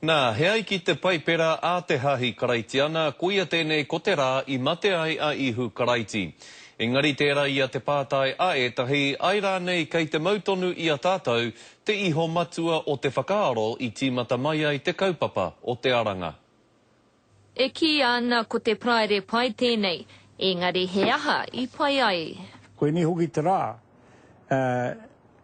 Nā, hea i ki te paipera a te hahi karaiti ana, kuia tēnei ko te rā i mate ai a ihu karaiti. Engari tērā ia te pātai a etahi, ai rā nei kei te mautonu i a tātou, te iho matua o te whakaaro i tīmata mai ai te kaupapa o te aranga. E ki ana ko te praere pai tēnei, engari he aha i pai ai. Koe ni hoki te rā,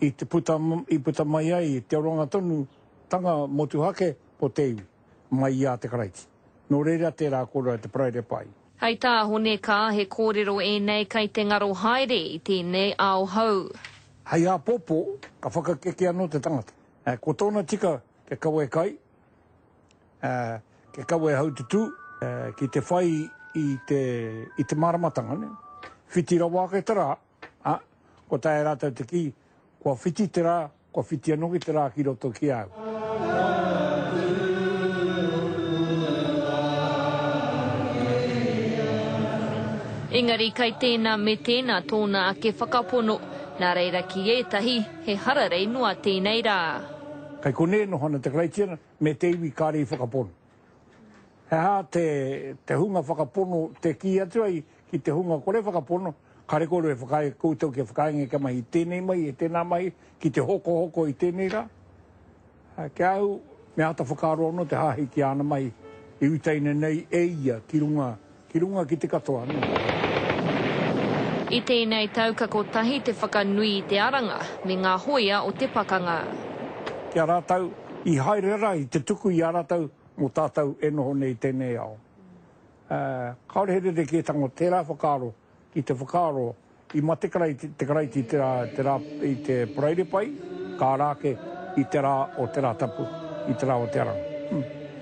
i puta mai ai te oronga tonu tanga motuhake o te iwi, mai i a te karaiti. Nō reira tērā kora te praere pai. Hei tā hone ka he kōrero e nei kei te ngaro haere i tēnei ao hau. Hei a popo, ka whakakeke anō te tangata. Ko tōna tika ke kawe kai, ke kawe hau te tū, ki te whai i te maramatanga. Ne? Whiti rawa ke te rā, ko tae rātou te ki, kua whiti te rā, kua whiti anō ki te rā ki roto ki au. Engari kai tēnā me tēnā tōna ke whakapono, nā reira ki etahi he hararei noa tēnei rā. Kai kone no hana te karaitiana, me te iwi kārei whakapono. He hā te hunga whakapono te ki atu ai ki te hunga kore whakapono, kare kore e koutou ke whakaenge ka mai i tēnei mai, e tēnā mai, ki te hoko i tēnei rā. Ke au, me hata whakaro no te hahi ki ana mai, i utaina nei e ia ki runga ki te katoa. I tēnei tau ka kotahi te whakanui i te aranga, me ngā hoia o te pakanga. Kia rātau, i haerera i te tuku i a rātau, mō tātou e noho nei tēnei ao. Kaore here ke tango tērā whakaro, ki te whakaro, i mate te karaiti i te praere pai, kā rāke i te rā o te rā tapu, i te rā o te aranga.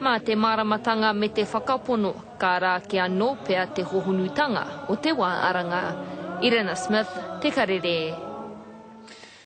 Mā te maramatanga me te whakapono, kā rā ki anō pea te hohunutanga o te wā aranga. Irena Smith, Te Karere.